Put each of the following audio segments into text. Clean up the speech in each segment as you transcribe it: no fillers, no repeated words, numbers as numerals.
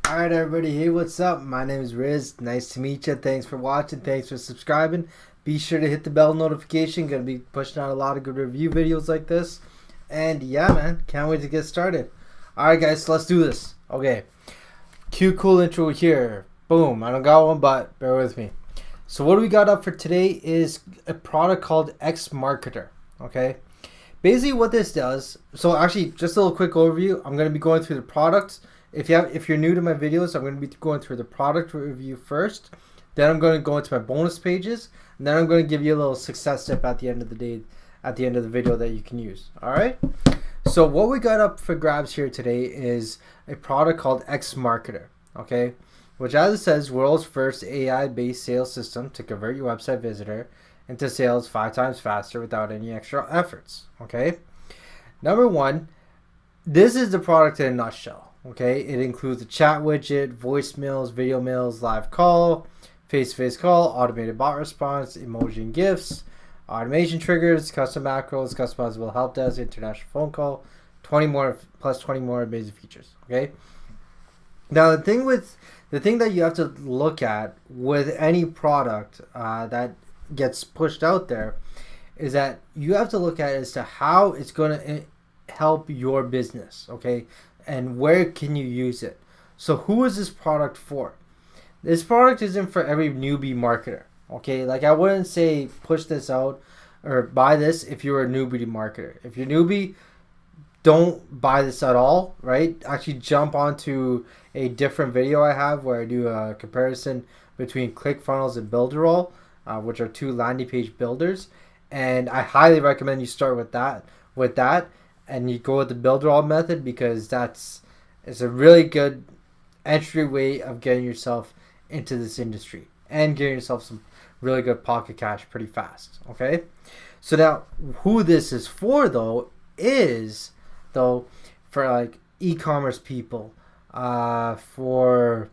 Alright everybody, hey, what's up? My name is Riz. Nice to meet you. Thanks for watching. Thanks for subscribing. Be sure to hit the bell notification. Gonna be pushing out a lot of good review videos like this. And yeah, man, can't wait to get started. Alright guys, so let's do this. Okay. Cue cool intro here. Boom. I don't got one, but bear with me. So what we got up for today is a product called xMarketer. Okay. Basically what this does, so actually just a little quick overview. I'm going to be going through the products. If you're new to my videos, I'm going to be going through the product review first. Then I'm going to go into my bonus pages, and then I'm going to give you a little success tip at the end of the day, at the end of the video that you can use. All right. So what we got up for grabs here today is a product called xMarketer. Okay, which as it says, world's first AI-based sales system to convert your website visitor into sales 5 times faster without any extra efforts. Okay. Number one, this is the product in a nutshell. Okay, it includes a chat widget, voicemails, video mails, live call, face-to-face call, automated bot response, emoji and GIFs, automation triggers, custom macros, customizable help desk, international phone call, 20 more amazing features. Okay. Now the thing that you have to look at with any product that gets pushed out there is that you have to look at as to how it's going to help your business. Okay. And where can you use it? So who is this product for? This product isn't for every newbie marketer. Okay, like I wouldn't say push this out or buy this if you're a newbie marketer. If you're newbie, don't buy this at all, right? Actually jump onto a different video I have where I do a comparison between ClickFunnels and Builderall, which are 2 landing page builders. And I highly recommend you start with that. And you go with the Builderall method because it's a really good entry way of getting yourself into this industry and getting yourself some really good pocket cash pretty fast. Okay, so now who this is for though is for like e-commerce people, for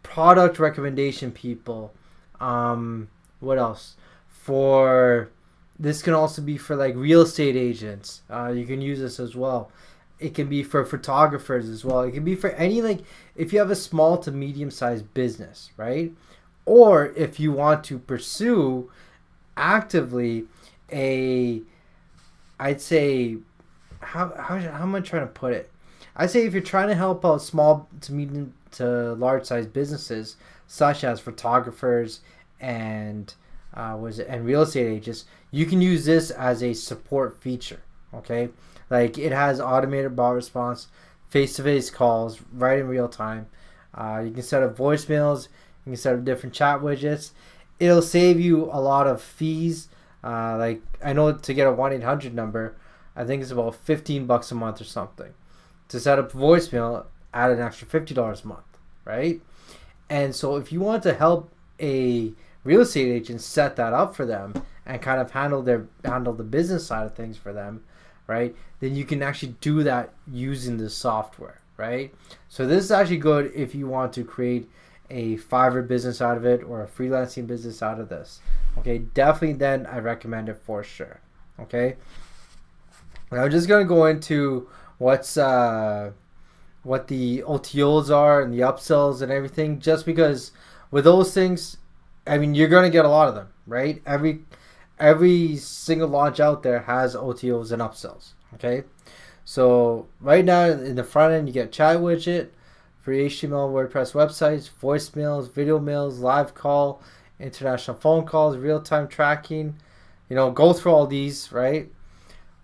product recommendation people, what else? This can also be for like real estate agents. You can use this as well. It can be for photographers as well. It can be for any, like, if you have a small to medium sized business, right? Or if you want to pursue actively I'd say, how am I trying to put it? I'd say if you're trying to help out small to medium to large sized businesses, such as photographers and and real estate agents, you can use this as a support feature. Okay, like it has automated bot response, face-to-face calls right in real time. You can set up voicemails. You can set up different chat widgets. It'll save you a lot of fees. Like I know to get a 1-800 number, I think it's about $15 a month or something. To set up voicemail, add an extra $50 a month, right? And so if you want to help a real estate agents set that up for them and kind of handle the business side of things for them, right? Then you can actually do that using the software, right? So this is actually good if you want to create a Fiverr business out of it or a freelancing business out of this. Okay, definitely then I recommend it for sure. Okay. Now I'm just gonna go into what the OTOs are and the upsells and everything, just because with those things, I mean, you're going to get a lot of them, right? Every single launch out there has OTOs and upsells, okay? So right now in the front end, you get chat widget, free HTML, WordPress websites, voicemails, video mails, live call, international phone calls, real-time tracking. You know, go through all these, right?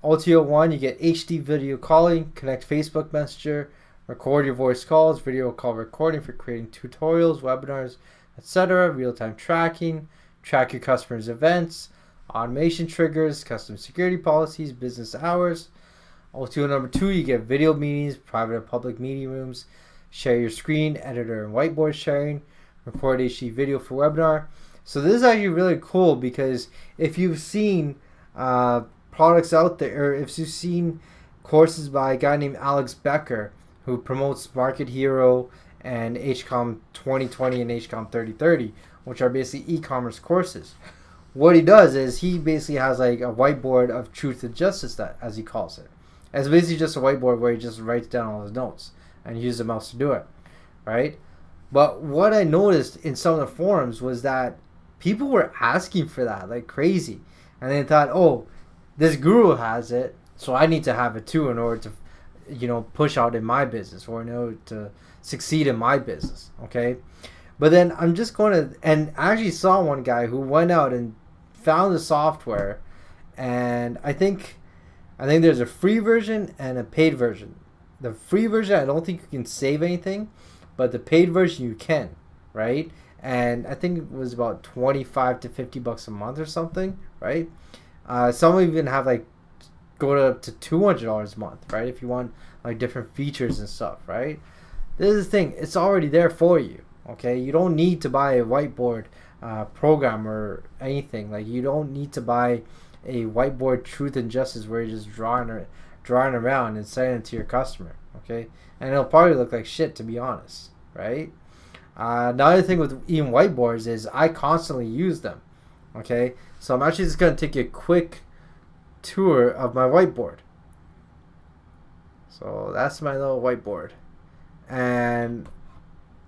OTO 1, you get HD video calling, connect Facebook Messenger, record your voice calls, video call recording for creating tutorials, webinars, etc. Real-time tracking, track your customers' events, automation triggers, custom security policies, business hours. OTO number 2, you get video meetings, private and public meeting rooms, share your screen, editor and whiteboard sharing, record HD video for webinar. So this is actually really cool because if you've seen products out there, or if you've seen courses by a guy named Alex Becker who promotes Market Hero and HCOM 2020 and HCOM 3030, which are basically e-commerce courses. What he does is he basically has like a whiteboard of truth and justice, that as he calls it. It's basically just a whiteboard where he just writes down all his notes and uses the mouse to do it. right? But what I noticed in some of the forums was that people were asking for that like crazy, and they thought, oh, this guru has it, so I need to have it too in order to, push out in my business or in order to succeed in my business. Okay, but then I'm just going to, and I actually saw one guy who went out and found the software, and I think there's a free version and a paid version. The free version, I don't think you can save anything, but the paid version you can, right? And I think it was about 25 to $50 a month or something, right? Some even have like go to $200 a month, right? If you want like different features and stuff, right? This is the thing; it's already there for you. Okay, you don't need to buy a whiteboard program or anything. Like you don't need to buy a whiteboard truth and justice where you're just drawing around and sending it to your customer. Okay, and it'll probably look like shit, to be honest, right? Another thing with even whiteboards is I constantly use them. Okay, so I'm actually just gonna take a quick tour of my whiteboard. So that's my little whiteboard, and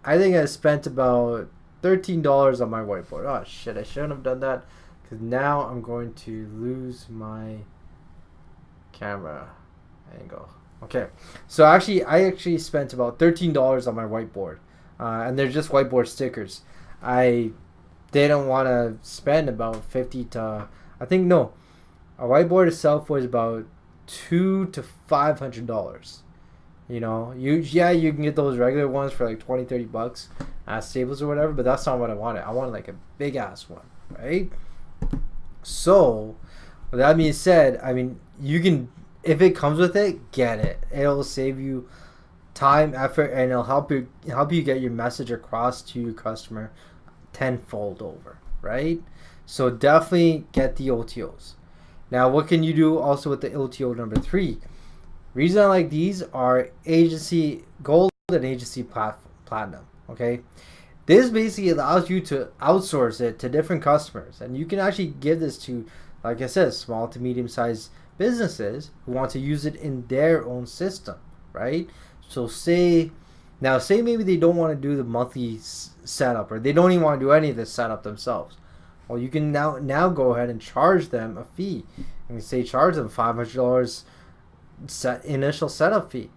I think I spent about $13 on my whiteboard. Oh shit, I shouldn't have done that, because now I'm going to lose my camera angle. Okay, so I actually spent about $13 on my whiteboard, and they're just whiteboard stickers. I didn't want to spend about 50 to, I think, no, a whiteboard itself was about $200 to $500. You can get those regular ones for like 20, $30 at Staples or whatever, but that's not what I wanted. I wanted like a big ass one, right? So with that being said, I mean, you can, if it comes with it, get it. It'll save you time, effort, and it'll help you get your message across to your customer tenfold over, right? So definitely get the OTOs. Now, what can you do also with the OTO number 3? Reason I like these are agency gold and agency platinum. Okay, this basically allows you to outsource it to different customers, and you can actually give this to, like I said, small to medium sized businesses who want to use it in their own system, right? So say maybe they don't want to do the monthly setup, or they don't even want to do any of this setup themselves. Well, you can now go ahead and charge them a fee, and say charge them $500 initial setup fee,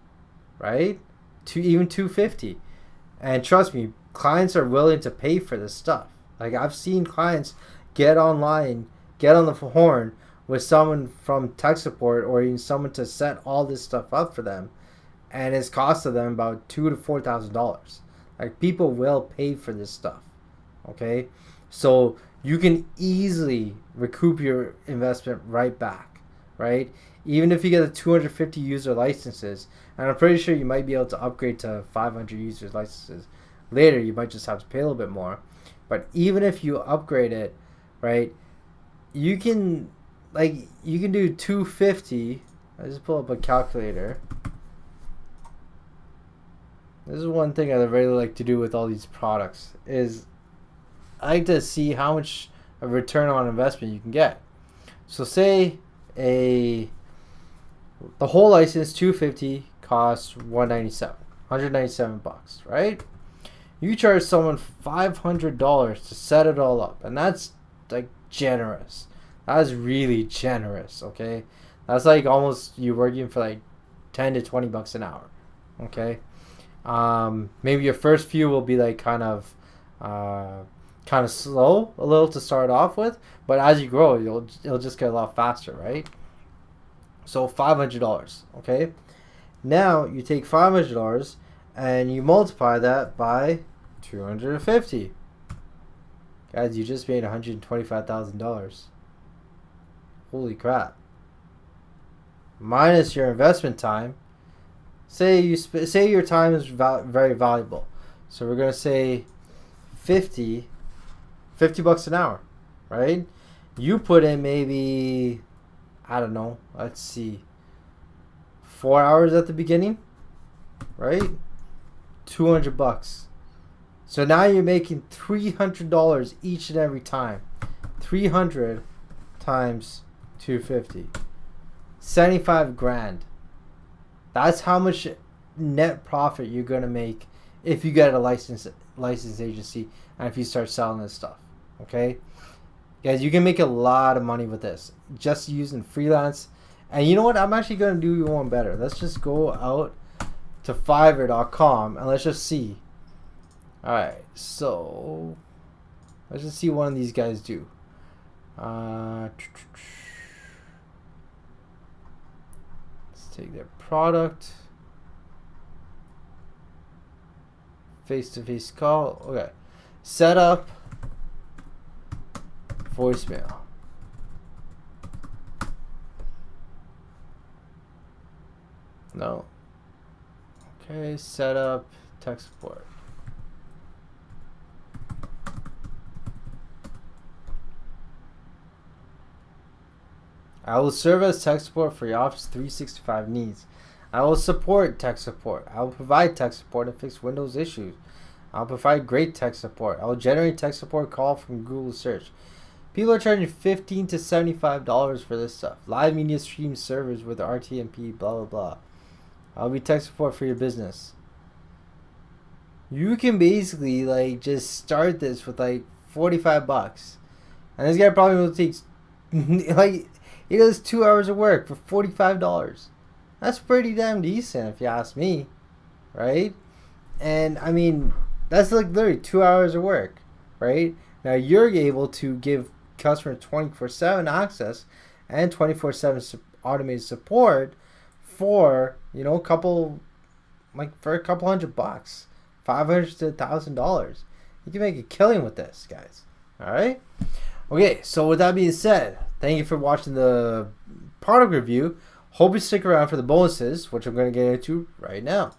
right? To even $250. And trust me, clients are willing to pay for this stuff. Like I've seen clients get online, get on the horn with someone from tech support or even someone to set all this stuff up for them, and it's costed them about $2,000 to $4,000. Like people will pay for this stuff. Okay, so you can easily recoup your investment right back, right? Even if you get the 250 user licenses, and I'm pretty sure you might be able to upgrade to 500 users licenses later. You might just have to pay a little bit more, but even if you upgrade it, right, you can do 250. I just pull up a calculator. This is one thing I really like to do with all these products, is I like to see how much a return on investment you can get. So say the whole license 250 costs $197, right? You charge someone $500 to set it all up, and that's like generous. That is really generous. Okay, that's like almost you working for like $10 to $20 an hour. Okay, maybe your first few will be like kind of slow a little to start off with, but as you grow, it'll just get a lot faster, right? So $500, okay? Now you take $500 and you multiply that by 250. Guys, you just made $125,000. Holy crap. Minus your investment time. Say your time is very valuable. So we're going to say $50 an hour, right? You put in maybe, I don't know, let's see, 4 hours at the beginning, right? $200. So now you're making $300 each and every time. 300 times 250. 75 grand. That's how much net profit you're gonna make if you get a licensed agency and if you start selling this stuff. Okay, guys, you can make a lot of money with this just using freelance. And you know what? I'm actually gonna do you one better. Let's just go out to Fiverr.com and let's just see. All right, so let's just see what one of these guys do. Let's take their product. Face-to-face call. Okay. Set up voicemail. No. Okay. Set up tech support. I will serve as tech support for your Office 365 needs. I will support tech support. I will provide tech support and fix Windows issues. I'll provide great tech support. I will generate tech support call from Google search. People are charging $15 to $75 for this stuff. Live media stream servers with RTMP, blah, blah, blah. I'll be tech support for your business. You can basically like just start this with like $45. And this guy probably will take like he does 2 hours of work for $45. That's pretty damn decent if you ask me, right? And I mean, that's like literally 2 hours of work, right? Now you're able to give customers 24/7 access and 24/7 automated support for, you know, a couple $100, $500 to $1,000. You can make a killing with this, guys. All right. Okay. So with that being said, thank you for watching the product review. Hope you stick around for the bonuses, which I'm going to get into right now.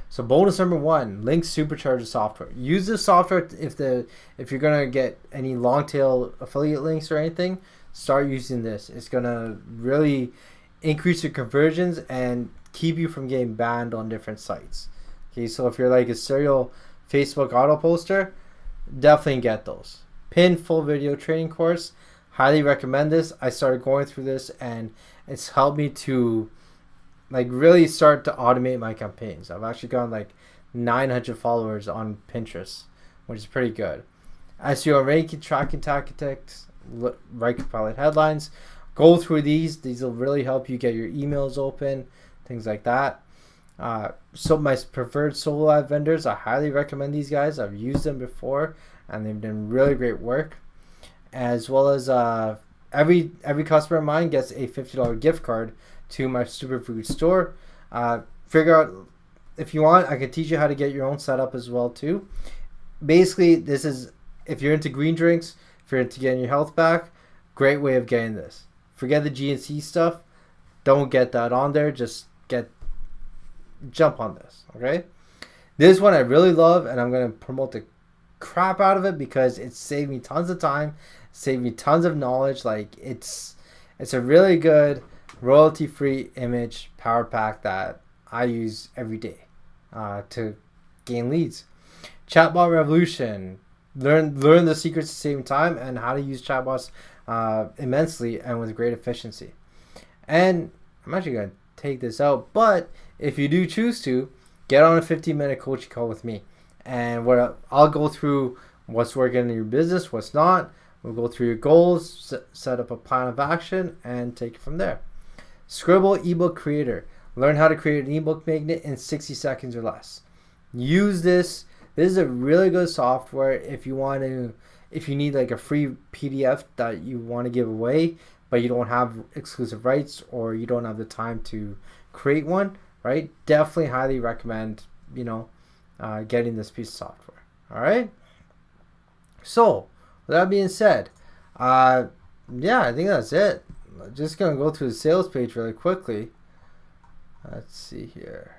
So bonus number 1, link supercharger software. Use this software if you're going to get any long tail affiliate links or anything. Start using this. It's going to really increase your conversions and keep you from getting banned on different sites. Okay, so if you're like a serial Facebook auto poster, definitely get those. Pin full video training course. Highly recommend this. I started going through this and it's helped me to like really start to automate my campaigns. I've actually gotten like 900 followers on Pinterest, which is pretty good. SEO ranking, tracking tactics, write compelling headlines. Go through these. These will really help you get your emails open, things like that. So my preferred solo ad vendors, I highly recommend these guys. I've used them before and they've done really great work. As well as every customer of mine gets a $50 gift card to my superfood store. Figure out if you want, I can teach you how to get your own setup as well too. Basically, this is if you're into green drinks, if you're into getting your health back, great way of getting this. Forget the GNC stuff. Don't get that on there. Just jump on this. Okay. This one I really love, and I'm gonna promote the crap out of it because it saved me tons of time, saved me tons of knowledge. Like it's a really good royalty-free image power pack that I use every day to gain leads. Chatbot Revolution. Learn the secrets to saving time and how to use chatbots immensely and with great efficiency. And I'm actually going to take this out, but if you do choose to, get on a 15-minute coaching call with me. And what I'll go through what's working in your business, what's not. We'll go through your goals, set up a plan of action, and take it from there. Scribble ebook creator. Learn how to create an ebook magnet in 60 seconds or less. Use this. This is a really good software if you need like a free PDF that you want to give away, but you don't have exclusive rights or you don't have the time to create one, right? Definitely highly recommend, getting this piece of software. All right. So with that being said, I think that's it. Just gonna go through the sales page really quickly. Let's see here.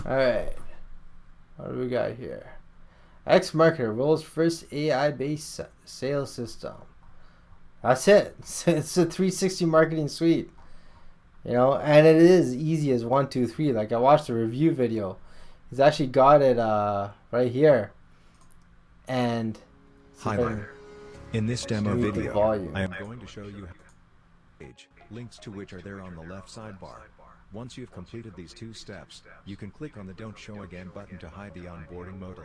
All right, what do we got here? xMarketer, world's first AI-based sales system. That's it. It's a 360 marketing suite. And it is easy as 1, 2, 3. Like I watched the review video. He's actually got it right here. And hi there. In this demo video, I am going to show you how to page. links to which are there on the left sidebar. Once you've completed these 2 steps, you can click on the Don't Show Again button to hide the onboarding modal.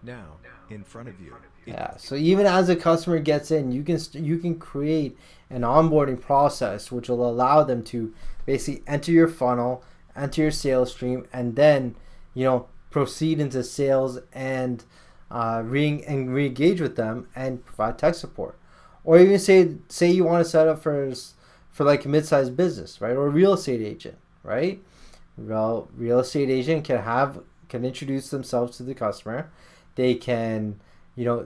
Now, in front of you. Yeah, so even as a customer gets in, you can create an onboarding process which will allow them to basically enter your funnel, enter your sales stream, and then proceed into sales and re-engage with them and provide tech support. Or even say you want to set up for like a mid-sized business, right? Or a real estate agent, right? Well, real estate agent can introduce themselves to the customer. They can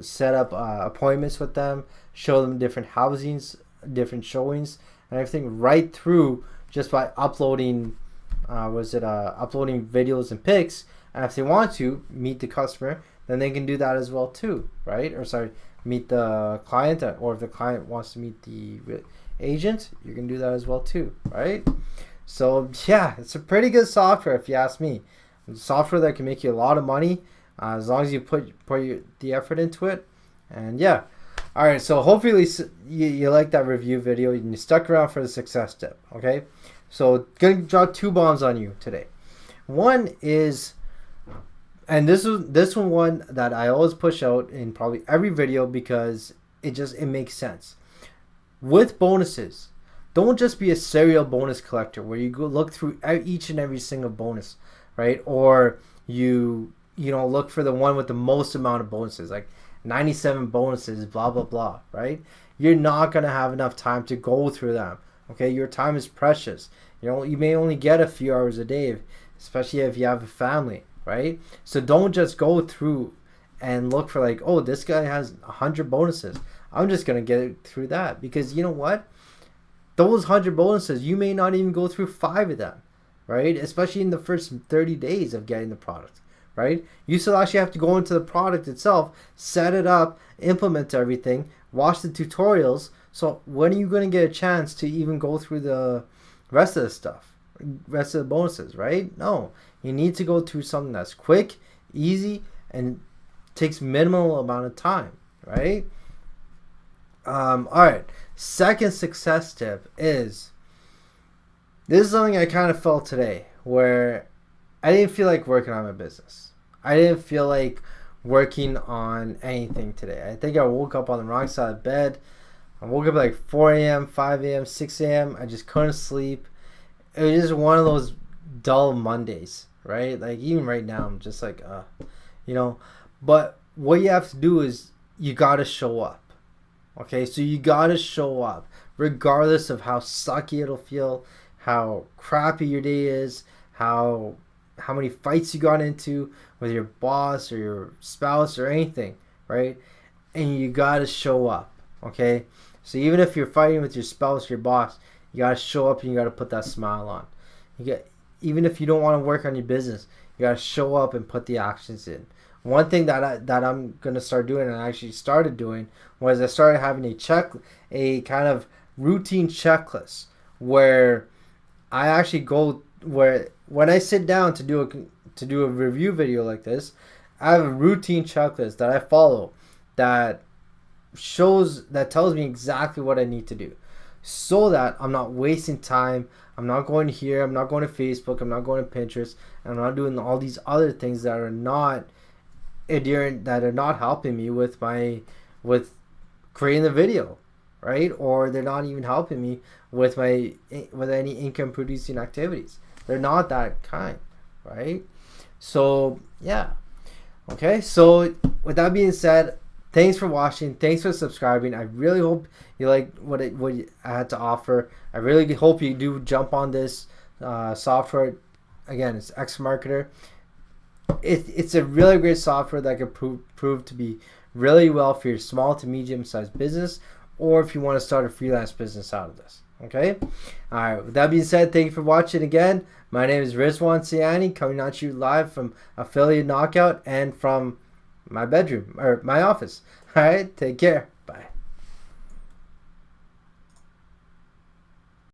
set up appointments with them, show them different housings, different showings, and everything right through just by uploading uploading videos and pics. And if they want to meet the customer, then they can do that as well too, right? Or sorry, meet the client, or if the client wants to meet the agent, you can do that as well too, right? So yeah, it's a pretty good software if you ask me. It's software that can make you a lot of money as long as you put the effort into it. And yeah, all right. So hopefully you like that review video and you stuck around for the success tip. Okay, so gonna drop 2 bombs on you today. One is, and this one that I always push out in probably every video because it makes sense. With bonuses, don't just be a serial bonus collector where you go look through each and every single bonus, right? Or you look for the one with the most amount of bonuses, like 97 bonuses, blah blah blah, right? You're not gonna have enough time to go through them. Okay, your time is precious. You may only get a few hours a day, especially if you have a family, right? So don't just go through and look for like, oh, this guy has 100 bonuses. I'm just going to get it through that, because you know what? Those 100 bonuses, you may not even go through 5 of them, right? Especially in the first 30 days of getting the product, right? You still actually have to go into the product itself, set it up, implement everything, watch the tutorials. So when are you going to get a chance to even go through the rest of the stuff, rest of the bonuses, right? No, you need to go through something that's quick, easy, and takes minimal amount of time, right? All right. Second success tip is, this is something I kind of felt today, where I didn't feel like working on my business. I didn't feel like working on anything today. I think I woke up on the wrong side of bed. I woke up like 4 a.m., 5 a.m., 6 a.m. I just couldn't sleep. It was just one of those dull Mondays, right? Like even right now, I'm just like, But what you have to do is you got to show up. Okay, so you got to show up regardless of how sucky it'll feel, how crappy your day is, how many fights you got into with your boss or your spouse or anything, right? And you got to show up, okay? So even if you're fighting with your spouse or your boss, you got to show up and you got to put that smile on. Even if you don't want to work on your business, you got to show up and put the actions in. One thing that I'm gonna start doing, and I actually started doing, was I started having a kind of routine checklist where I actually go, where when I sit down to do a review video like this, I have a routine checklist that I follow that tells me exactly what I need to do, so that I'm not wasting time. I'm not going here. I'm not going to Facebook. I'm not going to Pinterest. And I'm not doing all these other things that are not helping me with creating the video, right? Or they're not even helping me with any income producing activities. They're not that kind, right? So yeah, okay. So with that being said, thanks for watching. Thanks for subscribing. I really hope you like what I had to offer. I really hope you do jump on this software. Again, it's xMarketer. It's a really great software that could prove to be really well for your small to medium sized business, or if you want to start a freelance business out of this. Okay? Alright, with that being said, thank you for watching again. My name is Rizwan Siani, coming at you live from Affiliate Knockout and from my bedroom, or my office. Alright, take care.